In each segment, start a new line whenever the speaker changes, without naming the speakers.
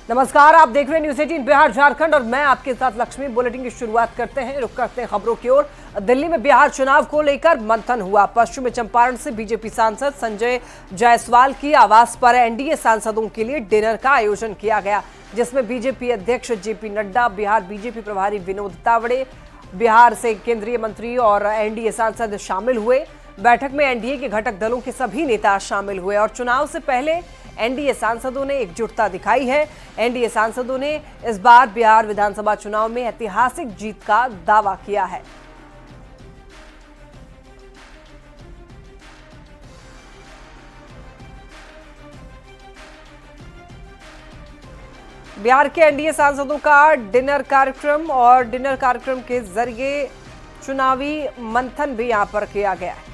नमस्कार, आप देख रहे हैं न्यूज़ 18 बिहार झारखंड और मैं आपके साथ लक्ष्मी। बुलेटिन की शुरुआत करते हैं, रुक करते हैं खबरों की ओर। दिल्ली में बिहार चुनाव को लेकर मंथन हुआ। पश्चिमी चंपारण से बीजेपी सांसद संजय जायसवाल की आवास पर एनडीए सांसदों के लिए डिनर का आयोजन किया गया, जिसमें बीजेपी अध्यक्ष जेपी नड्डा, बिहार बीजेपी प्रभारी विनोद तावड़े, बिहार से केंद्रीय मंत्री और एनडीए सांसद शामिल हुए। बैठक में एनडीए के घटक दलों के सभी नेता शामिल हुए और चुनाव से पहले एनडीए सांसदों ने एकजुटता दिखाई है। एनडीए सांसदों ने इस बार बिहार विधानसभा चुनाव में ऐतिहासिक जीत का दावा किया है। बिहार के एनडीए सांसदों का डिनर कार्यक्रम के जरिए चुनावी मंथन भी यहां पर किया गया है।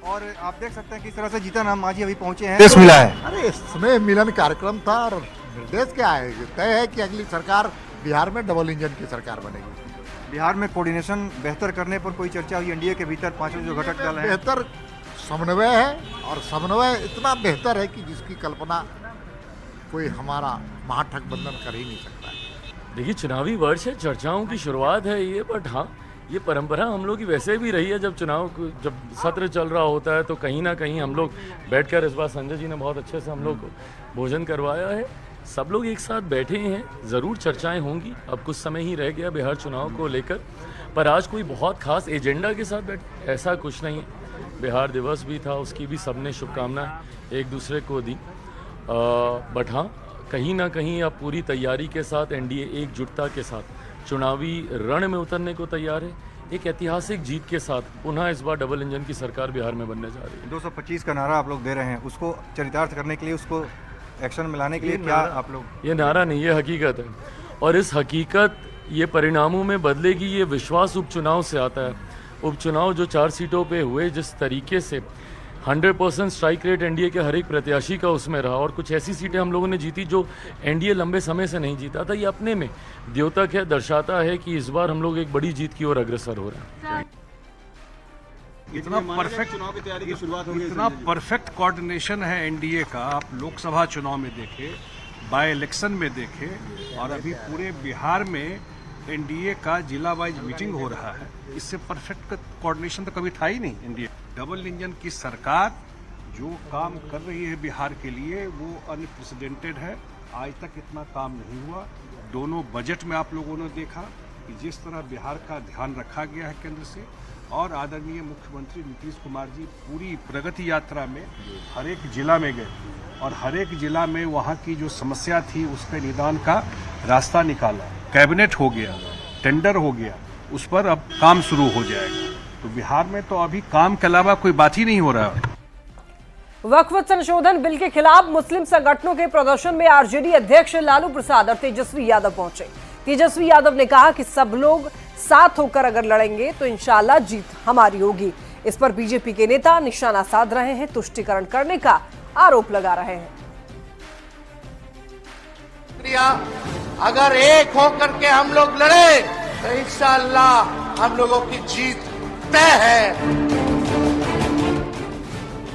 और आप देख सकते हैं किस तरह से जीतन राम मांझी अभी पहुंचे हैं। निर्देश मिला है।
अरे इसमें मिलन कार्यक्रम था और निर्देश क्या है, तय है कि अगली सरकार बिहार में डबल इंजन की सरकार बनेगी।
बिहार में कोऑर्डिनेशन बेहतर करने पर कोई चर्चा हुई? एनडीए के भीतर पांचों जो घटक दल हैं,
बेहतर समन्वय है और समन्वय इतना बेहतर है कि जिसकी कल्पना कोई हमारा महागठबंधन कर ही नहीं सकता है।
देखिए, चुनावी वर्ष है, चर्चाओं की शुरुआत है ये, बट हाँ, ये परंपरा हम लोग की वैसे भी रही है। जब सत्र चल रहा होता है तो कहीं ना कहीं हम लोग बैठकर, इस बार संजय जी ने बहुत अच्छे से हम लोग को भोजन करवाया है, सब लोग एक साथ बैठे हैं। ज़रूर चर्चाएं होंगी, अब कुछ समय ही रह गया बिहार चुनाव को लेकर, पर आज कोई बहुत खास एजेंडा के साथ बैठ ऐसा कुछ नहीं है। बिहार दिवस भी था, उसकी भी सबने शुभकामनाएं एक दूसरे को दी, बट हाँ, कहीं ना कहीं अब पूरी तैयारी के साथ एनडीए एकजुटता के साथ चुनावी रण में उतरने को तैयार है। एक ऐतिहासिक जीत के साथ पुनः इस बार डबल इंजन की सरकार बिहार में बनने जा रही है।
225 का नारा आप लोग दे रहे हैं, उसको चरितार्थ करने के लिए, उसको एक्शन में लाने के लिए क्या आप लोग?
ये नारा नहीं, ये हकीकत है, और इस हकीकत ये परिणामों में बदलेगी। ये विश्वास उपचुनाव से आता है। उपचुनाव जो 4 सीटों पे हुए, जिस तरीके से 100% स्ट्राइक रेट एनडीए के हर एक प्रत्याशी का उसमें रहा, और कुछ ऐसी सीटें हम लोगों ने जीती जो एनडीए लंबे समय से नहीं जीता था, ये अपने में द्योतक है, दर्शाता है कि इस बार हम लोग एक बड़ी जीत की ओर अग्रसर हो रहे हैं।
इतना परफेक्ट चुनाव की तैयारी की शुरुआत हो गई, इतना परफेक्ट कोऑर्डिनेशन है एनडीए का। आप लोकसभा चुनाव में देखे, बाय इलेक्शन में देखे, और अभी पूरे बिहार में एनडीए का जिला वाइज मीटिंग हो रहा है। इससे परफेक्ट कोऑर्डिनेशन तो कभी था ही नहीं। एनडीए डबल इंजन की सरकार जो काम कर रही है बिहार के लिए, वो अनप्रेसिडेंटेड है। आज तक इतना काम नहीं हुआ। दोनों बजट में आप लोगों ने देखा कि जिस तरह बिहार का ध्यान रखा गया है केंद्र से, और आदरणीय मुख्यमंत्री नीतीश कुमार जी पूरी प्रगति यात्रा में हर एक जिला में गए और हर एक जिला में वहाँ की जो समस्या थी उसके निदान का रास्ता निकाला। कैबिनेट हो गया, टेंडर हो गया, उस पर अब काम शुरू हो जाएगा। तो बिहार में तो अभी काम के अलावा कोई बात ही नहीं हो रहा है।
वक्फ संशोधन बिल के खिलाफ मुस्लिम संगठनों के प्रदर्शन में आरजेडी अध्यक्ष लालू प्रसाद और तेजस्वी यादव पहुंचे। तेजस्वी यादव ने कहा कि सब लोग साथ होकर अगर लड़ेंगे तो इंशाल्लाह जीत हमारी होगी। इस पर बीजेपी के नेता निशाना साध रहे हैं, तुष्टीकरण करने का आरोप लगा रहे हैं।
अगर एक होकर के हम लोग लड़े तो इंशाअल्लाह हम लोगों की जीत तय है।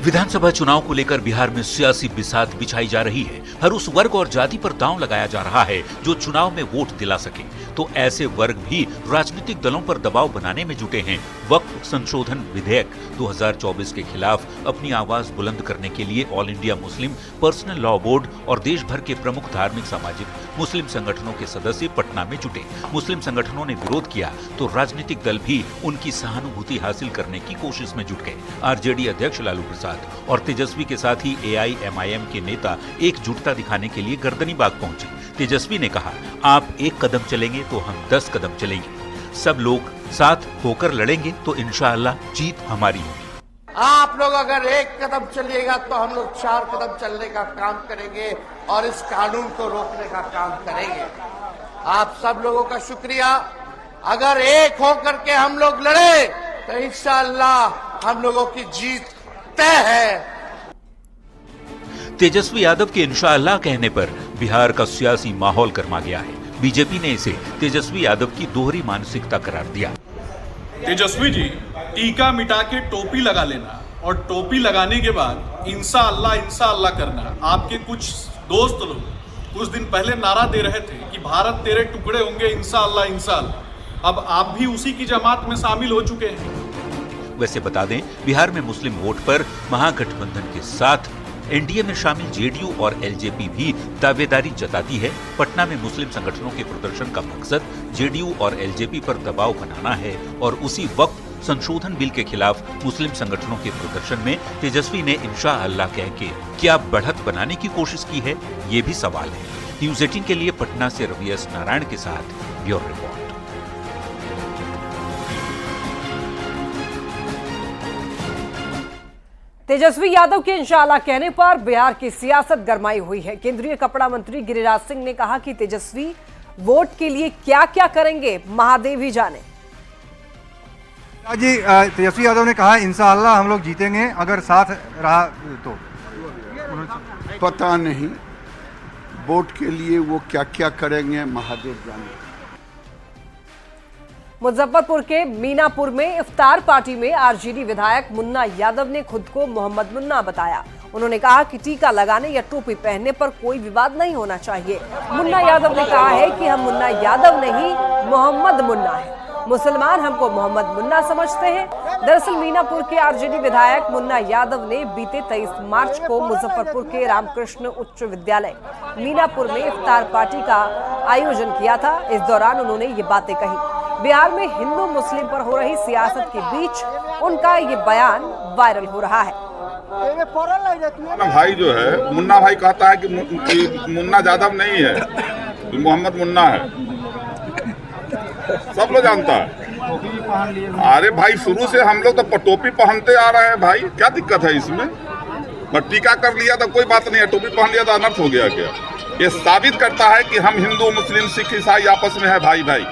विधानसभा चुनाव को लेकर बिहार में सियासी बिसात बिछाई जा रही है। हर उस वर्ग और जाति पर दांव लगाया जा रहा है जो चुनाव में वोट दिला सके, तो ऐसे वर्ग भी राजनीतिक दलों पर दबाव बनाने में जुटे हैं। वक्फ संशोधन विधेयक 2024 के खिलाफ अपनी आवाज बुलंद करने के लिए all India Muslim personal law board और देश भर के प्रमुख धार्मिक सामाजिक मुस्लिम संगठनों के सदस्य पटना में जुटे। मुस्लिम संगठनों ने विरोध किया तो राजनीतिक दल भी उनकी सहानुभूति हासिल करने की कोशिश में जुट गए। आरजेडी अध्यक्ष लालू प्रसाद और तेजस्वी के साथ ही एआईएमआईएम के नेता एकजुटता दिखाने के लिए गर्दनीबाग पहुंचे। तेजस्वी ने कहा, आप एक कदम चलेंगे तो हम 10 कदम चलेंगे। सब लोग साथ होकर लड़ेंगे तो इंशाअल्लाह जीत हमारी होगी।
आप लोग अगर एक कदम चलिएगा तो हम लोग 4 कदम चलने का काम करेंगे और इस कानून को रोकने का काम करेंगे। आप सब लोगों का शुक्रिया। अगर एक होकर के हम लोग लड़े तो इंशाअल्लाह हम लोगों की जीत तय है।
तेजस्वी यादव के इंशाअल्लाह कहने पर बिहार का सियासी माहौल गर्मा गया है। बीजेपी ने इसे तेजस्वी यादव की दोहरी मानसिकता करार दिया।
तेजस्वी जी, टीका मिटा के टोपी लगा लेना और टोपी लगाने के बाद इंशा अल्लाह करना, आपके कुछ दोस्त लोग कुछ दिन पहले नारा दे रहे थे कि भारत तेरे टुकड़े होंगे इंशा अल्लाह। अब आप भी उसी की जमात में शामिल हो चुके हैं।
वैसे बता दें, बिहार में मुस्लिम वोट पर महागठबंधन के साथ एनडीए में शामिल जेडीयू और एलजेपी भी दावेदारी जताती है। पटना में मुस्लिम संगठनों के प्रदर्शन का मकसद जेडीयू और एलजेपी पर दबाव बनाना है और उसी वक्त संशोधन बिल के खिलाफ मुस्लिम संगठनों के प्रदर्शन में तेजस्वी ने इंशाअल्लाह अल्लाह कह के क्या बढ़त बनाने की कोशिश की है, ये भी सवाल है। न्यूज़ 18 के लिए पटना से रवि एस नारायण के साथ ब्यूरो रिपोर्ट।
तेजस्वी यादव के इंशाअल्लाह कहने पर बिहार की सियासत गरमाई हुई है। केंद्रीय कपड़ा मंत्री गिरिराज सिंह ने कहा कि तेजस्वी वोट के लिए क्या क्या करेंगे महादेव ही जाने।
जी, तेजस्वी यादव ने कहा इंशाअल्लाह हम लोग जीतेंगे अगर साथ रहा तो।
पता नहीं वोट के लिए वो क्या क्या करेंगे महादेव जाने।
मुजफ्फरपुर के मीनापुर में इफ्तार पार्टी में आरजेडी विधायक मुन्ना यादव ने खुद को मोहम्मद मुन्ना बताया। उन्होंने कहा कि टीका लगाने या टोपी पहनने पर कोई विवाद नहीं होना चाहिए। मुन्ना यादव ने कहा है कि हम मुन्ना यादव नहीं, मोहम्मद मुन्ना है। मुसलमान हमको मोहम्मद मुन्ना समझते हैं। दरअसल मीनापुर के आरजेडी विधायक मुन्ना यादव ने बीते 23 मार्च को मुजफ्फरपुर के रामकृष्ण उच्च विद्यालय मीनापुर में इफ्तार पार्टी का आयोजन किया था। इस दौरान उन्होंने ये बातें कही। बिहार में हिंदू मुस्लिम पर हो रही सियासत के बीच उनका ये बयान वायरल हो रहा है।
भाई जो है मुन्ना भाई कहता है कि मुन्ना यादव नहीं है, मोहम्मद मुन्ना है, सब लोग जानता है। अरे भाई शुरू से हम लोग तो टोपी पहनते आ रहे हैं भाई, क्या दिक्कत है इसमें? बट टीका कर लिया तो कोई बात नहीं है, टोपी पहन लिया तो अनर्थ हो गया क्या? ये साबित करता है कि हम हिंदू मुस्लिम सिख ईसाई आपस में है भाई भाई।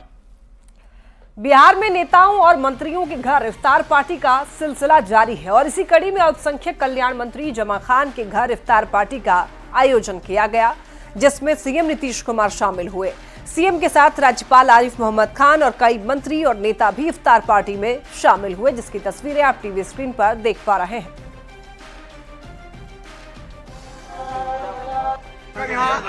बिहार में नेताओं और मंत्रियों के घर इफ्तार पार्टी का सिलसिला जारी है और इसी कड़ी में अल्पसंख्यक कल्याण मंत्री जमा खान के घर इफ्तार पार्टी का आयोजन किया गया, जिसमें सीएम नीतीश कुमार शामिल हुए। सीएम के साथ राज्यपाल आरिफ मोहम्मद खान और कई मंत्री और नेता भी इफ्तार पार्टी में शामिल हुए, जिसकी तस्वीरें आप टीवी स्क्रीन पर देख पा रहे हैं।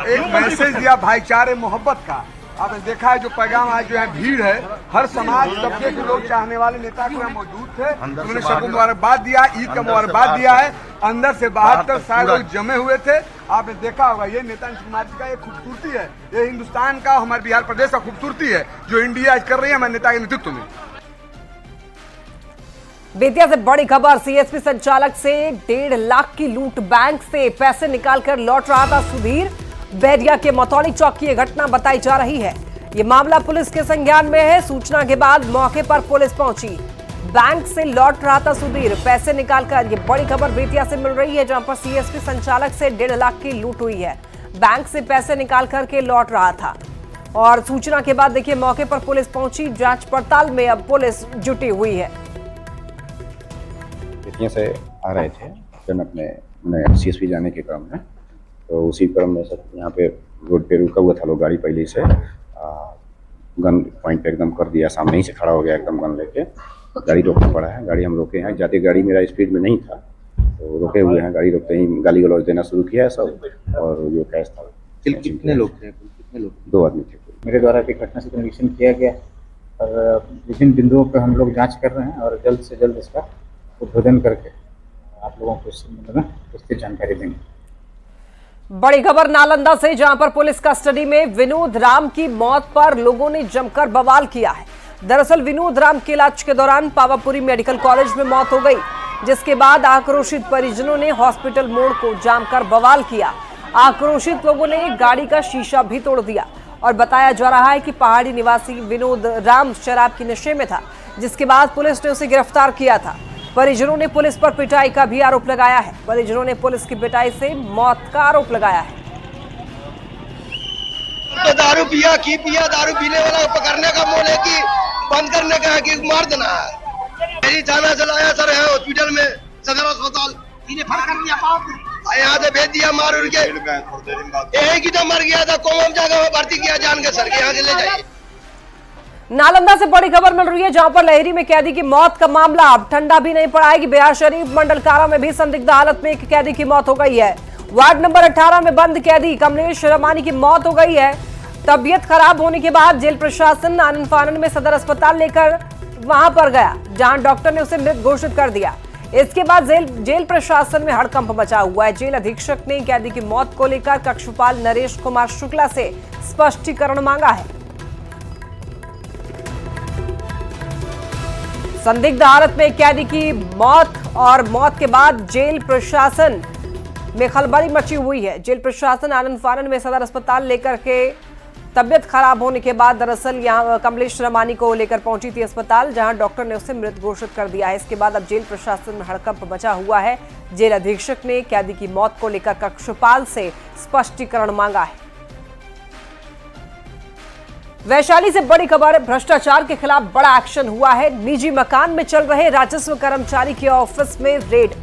एक मैसेज दिया भाईचारे मोहब्बत का। आपने देखा है जो पैगाम आज जो है भीड़ है, हर समाज तबके के लोग चाहने वाले नेता को मौजूद थे। उन्होंने सबको मुबारकबाद दिया, ईद का मुबारकबाद दिया है। अंदर से बाहर तक सारे लोग जमे हुए थे। आपने देखा होगा ये नेता नीतीश कुमार जी का एक खूबसूरती है, ये हिंदुस्तान का हमारे बिहार प्रदेश का खूबसूरती है जो इंडिया आज कर रही है हमारे नेता के नेतृत्व में।
बेतिया से बड़ी खबर, सीएसपी संचालक से 1.5 लाख की लूट, बैंक से पैसे निकालकर लौट रहा था सुधीर। बैरिया के मथौली चौक की यह घटना बताई जा रही है। यह मामला पुलिस के संज्ञान में है। सूचना के बाद मौके पर पुलिस पहुंची। बैंक से लौट रहा था सुधीर, पैसे निकालकर। ये बड़ी खबर बेतिया से मिल रही है, जहां पर सीएसपी संचालक से 1.5 लाख की लूट हुई है। बैंक से पैसे निकाल करके लौट रहा था और सूचना के बाद देखिए मौके पर पुलिस पहुंची। जांच पड़ताल में अब पुलिस जुटी हुई है।
बेतिया से आ रहे थे जब अपने सीएसपी जाने के क्रम में, तो उसी क्रम में सब यहाँ पे रोड पे रुका हुआ था लोग, गाड़ी पहले से गन पॉइंट पे एकदम कर दिया, सामने ही से खड़ा हो गया एकदम गन लेके। गाड़ी रोकना पड़ा है, गाड़ी हम रोके हैं। जाते गाड़ी मेरा स्पीड में नहीं था तो रोके हुए हैं। गाड़ी रोकते ही गाली गलौज देना शुरू किया है सब, और जो कैश था।
कितने लोग थे?
2 आदमी थे।
मेरे द्वारा भी घटना से निरीक्षण किया गया और विभिन्न बिंदुओं पर हम लोग जाँच कर रहे हैं और जल्द से जल्द इसका उद्भेदन करके आप लोगों को इस संबंध में विस्तृत जानकारी देंगे।
बड़ी खबर नालंदा से, जहां पर पुलिस कस्टडी में विनोद राम की मौत पर लोगों ने जमकर बवाल किया है। दरअसल विनोद राम के इलाज के दौरान पावापुरी मेडिकल कॉलेज में मौत हो गई, जिसके बाद आक्रोशित परिजनों ने हॉस्पिटल मोड़ को जाम कर बवाल किया। आक्रोशित लोगों ने गाड़ी का शीशा भी तोड़ दिया और बताया जा रहा है कि पहाड़ी निवासी विनोद राम शराब के नशे में था, जिसके बाद पुलिस ने उसे गिरफ्तार किया था। परिजनों ने पुलिस पर पिटाई का भी आरोप लगाया है। परिजनों ने पुलिस की पिटाई से मौत का आरोप लगाया है।
तो दारू पिया दारू पीने वाला पकड़ने का मोल है कि बंद करने का है कि मार देना है। मेरी थाना से लाया सर है हॉस्पिटल में, सदर अस्पताल यहाँ से भेज दिया मार उड़ के। यही की तो मर गया था, कोमम जगह में भर्ती किया जान के सर के यहाँ से ले जाइए।
नालंदा से बड़ी खबर मिल रही है, जहां पर लहरी में कैदी की मौत का मामला अब ठंडा भी नहीं पड़ा है कि बिहार शरीफ मंडल कारा में भी संदिग्ध हालत में एक कैदी की मौत हो गई है। वार्ड नंबर 18 में बंद कैदी कमलेश रमानी की मौत हो गई है। तबीयत खराब होने के बाद जेल प्रशासन आनन फानन में सदर अस्पताल लेकर वहां पर गया, जहां डॉक्टर ने उसे मृत घोषित कर दिया। इसके बाद जेल प्रशासन में हड़कंप मचा हुआ है। जेल अधीक्षक ने कैदी की मौत को लेकर कक्षपाल नरेश कुमार शुक्ला से स्पष्टीकरण मांगा है। संदिग्ध हालत में कैदी की मौत और मौत के बाद जेल प्रशासन में खलबली मची हुई है। जेल प्रशासन आनंद फानन में सदर अस्पताल लेकर के तबियत खराब होने के बाद दरअसल यहां कमलेश रमानी को लेकर पहुंची थी अस्पताल, जहां डॉक्टर ने उसे मृत घोषित कर दिया है। इसके बाद अब जेल प्रशासन में हड़कंप मचा हुआ है। जेल अधीक्षक ने कैदी की मौत को लेकर कक्षपाल से स्पष्टीकरण मांगा है। वैशाली से बड़ी खबर, भ्रष्टाचार के खिलाफ बड़ा एक्शन हुआ है। निजी मकान में चल रहे राजस्व कर्मचारी के ऑफिस में रेड,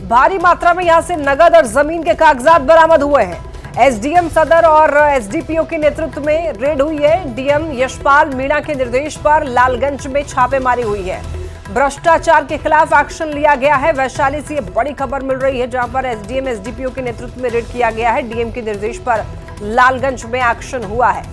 भारी मात्रा में यहां से नगद और जमीन के कागजात बरामद हुए हैं। एसडीएम सदर और एसडीपीओ के नेतृत्व में रेड हुई है। डीएम यशपाल मीणा के निर्देश पर लालगंज में छापेमारी हुई है। भ्रष्टाचार के खिलाफ एक्शन लिया गया है। वैशाली से बड़ी खबर मिल रही है, जहां पर एसडीएम एसडीपीओ के नेतृत्व में रेड किया गया है। डीएम के निर्देश पर लालगंज में एक्शन हुआ है।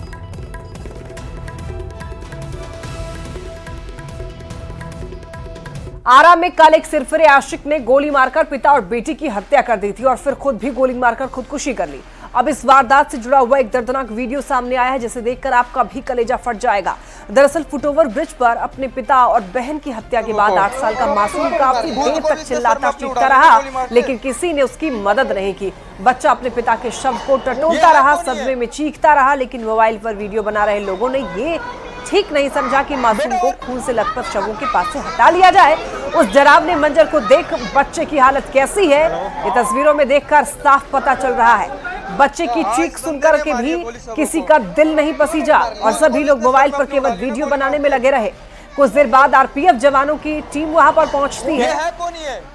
आरा में कल एक सिरफिरे आशिक ने गोली मारकर पिता और बेटी की हत्या कर दी थी और फिर खुद भी गोली मारकर खुदकुशी कर ली। अब इस वारदात से जुड़ा हुआ एक दर्दनाक वीडियो सामने आया है, जिसे देखकर आपका भी कलेजा फट जाएगा। दरअसल फुटओवर ब्रिज पर अपने पिता और बहन की हत्या के बाद 8 साल का मासूम काफी देर तक चिल्लाता चीखता रहा, लेकिन किसी ने उसकी मदद नहीं की। बच्चा अपने पिता के शव को टटोलता रहा, सदमे में चीखता रहा, लेकिन मोबाइल पर वीडियो बना रहे लोगों ने ये ठीक नहीं समझा कि मासूम को खून से लथपथ शवों के पास से हटा लिया जाए। उस डरावने मंजर को देख बच्चे की हालत कैसी है, ये तस्वीरों में देखकर साफ पता चल रहा है। बच्चे की चीख सुनकर के भी किसी का दिल नहीं पसीजा और सभी लोग मोबाइल पर केवल वीडियो बनाने में लगे रहे। कुछ देर बाद आरपीएफ जवानों की टीम वहां पर पहुंचती है।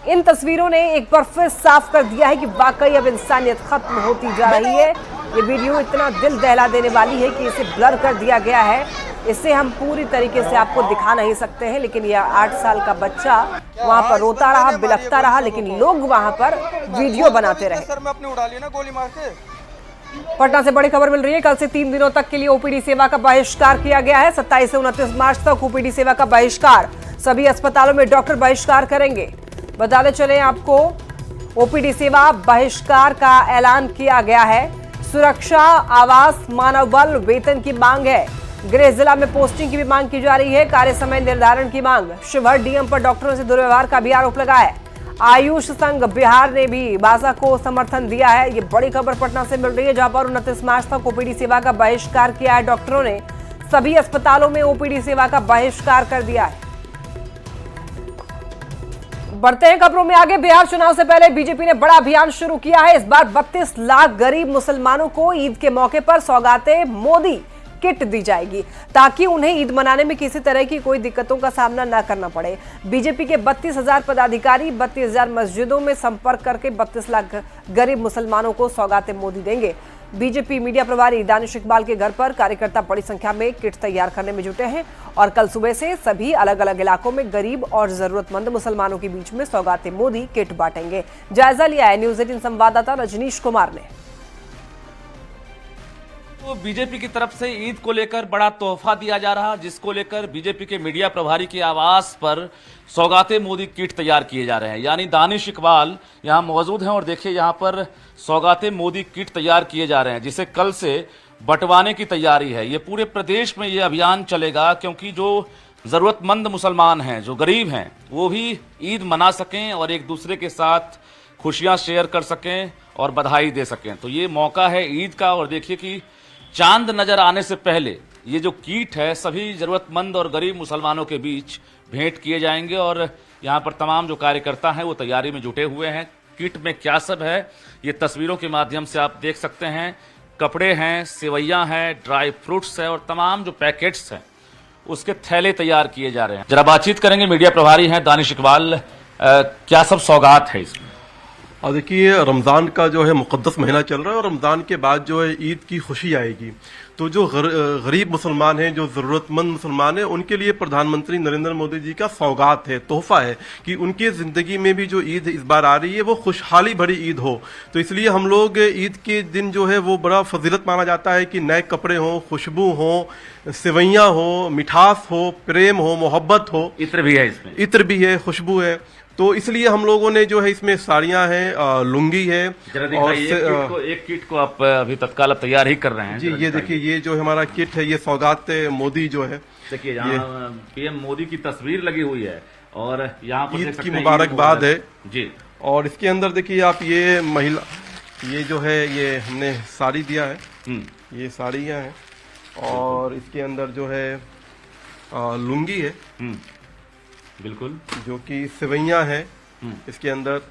इन तस्वीरों ने एक बार फिर साफ कर दिया है कि वाकई अब इंसानियत खत्म होती जा रही है। ये वीडियो इतना दिल दहला देने वाली है कि इसे ब्लर कर दिया गया है। इसे हम पूरी तरीके से आपको दिखा नहीं सकते हैं, लेकिन यह 8 साल का बच्चा वहां पर रोता रहा, बिलखता रहा, लेकिन लोग वहां पर वीडियो बनाते रहे।
सर मैं अपने उड़ा लिया ना गोली मार के।
पटना से बड़ी खबर मिल रही है, कल से 3 दिनों तक के लिए ओपीडी सेवा का बहिष्कार किया गया है। 27 से 29 मार्च तक ओपीडी सेवा का बहिष्कार, सभी अस्पतालों में डॉक्टर बहिष्कार करेंगे। बताते चले आपको, ओपीडी सेवा बहिष्कार का ऐलान किया गया है। सुरक्षा, आवास, मानव बल, वेतन की मांग है। गृह जिला में पोस्टिंग की भी मांग की जा रही है। कार्य समय निर्धारण की मांग। शिवहर डीएम पर डॉक्टरों से दुर्व्यवहार का भी आरोप लगा है। आयुष संघ बिहार ने भी बासा को समर्थन दिया है। ये बड़ी खबर पटना से मिल रही है, जहां पर 29 मार्च तक ओपीडी सेवा का बहिष्कार किया है डॉक्टरों ने। सभी अस्पतालों में ओपीडी सेवा का बहिष्कार कर दिया है। बढ़ते हैं खबरों में आगे। बिहार चुनाव से पहले बीजेपी ने बड़ा अभियान शुरू किया है। इस बार 32 लाख गरीब मुसलमानों को ईद के मौके पर सौगातें मोदी किट दी जाएगी, ताकि उन्हें ईद मनाने में किसी तरह की कोई दिक्कतों का सामना न करना पड़े। बीजेपी के 32,000 पदाधिकारी 32,000 मस्जिदों में संपर्क करके 32 लाख गरीब मुसलमानों को सौगातें मोदी देंगे। बीजेपी मीडिया प्रभारी दानिश इकबाल के घर पर कार्यकर्ता बड़ी संख्या में किट तैयार करने में जुटे हैं और कल सुबह से सभी अलग अलग इलाकों में गरीब और जरूरतमंद मुसलमानों के बीच में सौगातें मोदी किट बांटेंगे। जायजा लिया है न्यूज 18 संवाददाता रजनीश कुमार ने।
तो बीजेपी की तरफ से ईद को लेकर बड़ा तोहफा दिया जा रहा, जिसको लेकर बीजेपी के मीडिया प्रभारी के आवास पर सौगाते मोदी किट तैयार किए जा रहे हैं। यानी दानिश इकबाल यहाँ मौजूद हैं और देखिए यहाँ पर सौगाते मोदी किट तैयार किए जा रहे हैं, जिसे कल से बंटवाने की तैयारी है। ये पूरे प्रदेश में ये अभियान चलेगा, क्योंकि जो ज़रूरतमंद मुसलमान हैं, जो गरीब हैं, वो भी ईद मना सकें और एक दूसरे के साथ खुशियाँ शेयर कर सकें और बधाई दे सकें। तो ये मौका है ईद का। और देखिए कि चांद नजर आने से पहले ये जो कीट है सभी जरूरतमंद और गरीब मुसलमानों के बीच भेंट किए जाएंगे और यहाँ पर तमाम जो कार्यकर्ता हैं वो तैयारी में जुटे हुए हैं। किट में क्या सब है ये तस्वीरों के माध्यम से आप देख सकते हैं। कपड़े हैं, सेवैयां हैं, ड्राई फ्रूट्स है और तमाम जो पैकेट्स हैं उसके थैले तैयार किए जा रहे हैं। जरा बातचीत करेंगे, मीडिया प्रभारी हैं दानिश इकबाल, क्या सब सौगात है इसमें?
और देखिए रमज़ान का जो है मुक़द्दस महीना चल रहा है और रमज़ान के बाद जो है ईद की खुशी आएगी, तो जो गरीब मुसलमान हैं, जो ज़रूरतमंद मुसलमान हैं, उनके लिए प्रधानमंत्री नरेंद्र मोदी जी का सौगात है, तोहफा है कि उनकी ज़िंदगी में भी जो ईद इस बार आ रही है वो खुशहाली भरी ईद हो। तो इसलिए हम लोग ईद के दिन जो है वो बड़ा फजीलत माना जाता है कि नए कपड़े हों, खुशबू हो, सेवैयाँ हो, मिठास हो, प्रेम हो, मोहब्बत हो।
इत्र भी है इसमें,
इत्र भी है, खुशबू है। तो इसलिए हम लोगों ने जो है इसमें साड़ियाँ हैं, लुंगी है
और एक किट को आप अभी तत्काल तैयार ही कर रहे हैं
जी। ये देखिए, ये जो हमारा किट है, ये सौगात मोदी जो है,
देखिए यहाँ पीएम मोदी की तस्वीर लगी हुई है और यहाँ पर
ईद की मुबारकबाद है
जी।
और इसके अंदर देखिए आप, ये महिला, ये जो है ये हमने साड़ी दिया है, ये साड़ियाँ हैं और इसके अंदर जो है लुंगी है,
बिल्कुल,
जो कि सेवैयाँ है, इसके अंदर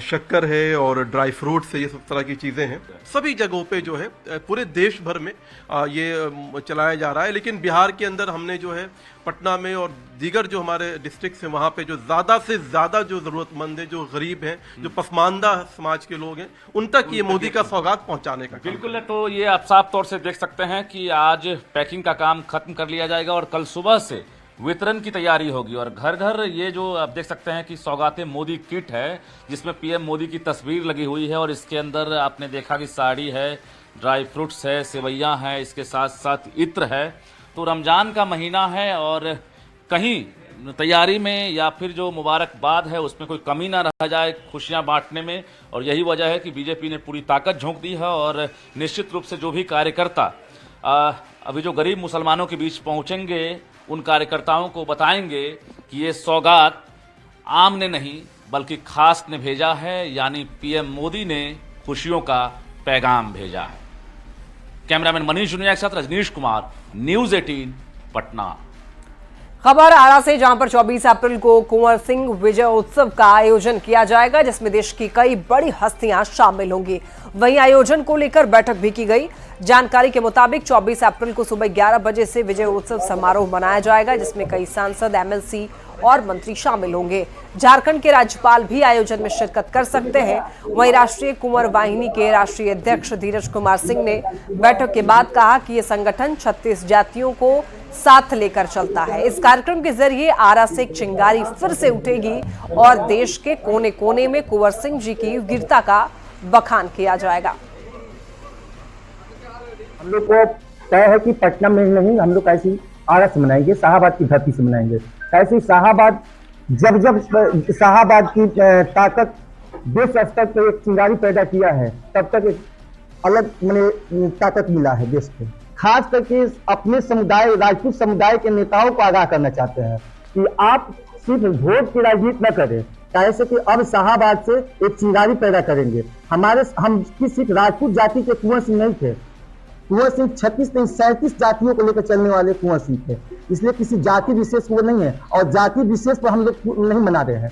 शक्कर है और ड्राई फ्रूट्स है, ये सब तरह की चीज़ें हैं। सभी जगहों पे जो है पूरे देश भर में ये चलाया जा रहा है, लेकिन बिहार के अंदर हमने जो है पटना में और दीगर जो हमारे डिस्ट्रिक्ट्स हैं वहाँ पे जो ज़्यादा से ज़्यादा जो ज़रूरतमंद है, जो गरीब हैं, जो पसमानदा समाज के लोग हैं, उन तक ये मोदी का सौगात पहुँचाने का
बिल्कुल है। तो ये आप साफ तौर से देख सकते हैं कि आज पैकिंग का काम खत्म कर लिया जाएगा और कल सुबह से वितरण की तैयारी होगी और घर घर ये जो आप देख सकते हैं कि सौगाते मोदी किट है, जिसमें पीएम मोदी की तस्वीर लगी हुई है और इसके अंदर आपने देखा कि साड़ी है, ड्राई फ्रूट्स है, सेवैयाँ हैं, इसके साथ साथ इत्र है। तो रमज़ान का महीना है और कहीं तैयारी में या फिर जो मुबारकबाद है उसमें कोई कमी ना रह जाए खुशियाँ बांटने में, और यही वजह है कि बीजेपी ने पूरी ताकत झोंक दी है। और निश्चित रूप से जो भी कार्यकर्ता अभी जो गरीब मुसलमानों के बीच पहुँचेंगे, उन कार्यकर्ताओं को बताएंगे कि ये सौगात आम ने नहीं बल्कि खास ने भेजा है, यानी पीएम मोदी ने खुशियों का पैगाम भेजा है। कैमरामैन मनीष जुनिया के साथ रजनीश कुमार, न्यूज़ 18 पटना।
खबर आरा से, जहां पर 24 अप्रैल को कुंवर सिंह विजय उत्सव का आयोजन किया जाएगा, जिसमें देश की कई बड़ी हस्तियां शामिल होंगी। वहीं आयोजन को लेकर बैठक भी की गई। जानकारी के मुताबिक 24 अप्रैल को सुबह 11 बजे से विजय उत्सव समारोह मनाया जाएगा, जिसमें कई सांसद, एमएलसी और मंत्री शामिल होंगे। झारखंड के राज्यपाल भी आयोजन में शिरकत कर सकते हैं। वहीं राष्ट्रीय कुंवर वाहिनी के राष्ट्रीय अध्यक्ष धीरज कुमार सिंह ने बैठक के बाद कहा कि ये संगठन 36 जातियों को साथ लेकर चलता है। इस कार्यक्रम के जरिए आरा से एक चिंगारी फिर से उठेगी और देश के कोने कोने में कुंवर सिंह जी की वीरता का बखान किया जाएगा।
हम लोग को तय है कि पटना में नहीं, हम लोग ऐसी आरा से मनाएंगे, शाहाबाद की धरती से मनाएंगे। ऐसी शाहाबाद, जब शाहाबाद की ताकत देश स्तर पर एक चिंगारी पैदा किया है, तब तक एक अलग मैंने ताकत मिला है देश को। खास करके अपने समुदाय, राजपूत समुदाय के नेताओं को आगाह करना चाहते हैं कि आप सिर्फ वोट की राजनीति न करें, कैसे कि अब शाहाबाद से एक चिंगारी पैदा करेंगे। हम सिर्फ राजपूत जाति के कुंवर सिंह नहीं थे, कुंवर सिंह 36 नहीं 37 जातियों को लेकर चलने वाले कुंवर सिंह थे। इसलिए किसी जाति विशेष को नहीं है और जाति विशेष पर हम लोग नहीं मना रहे हैं।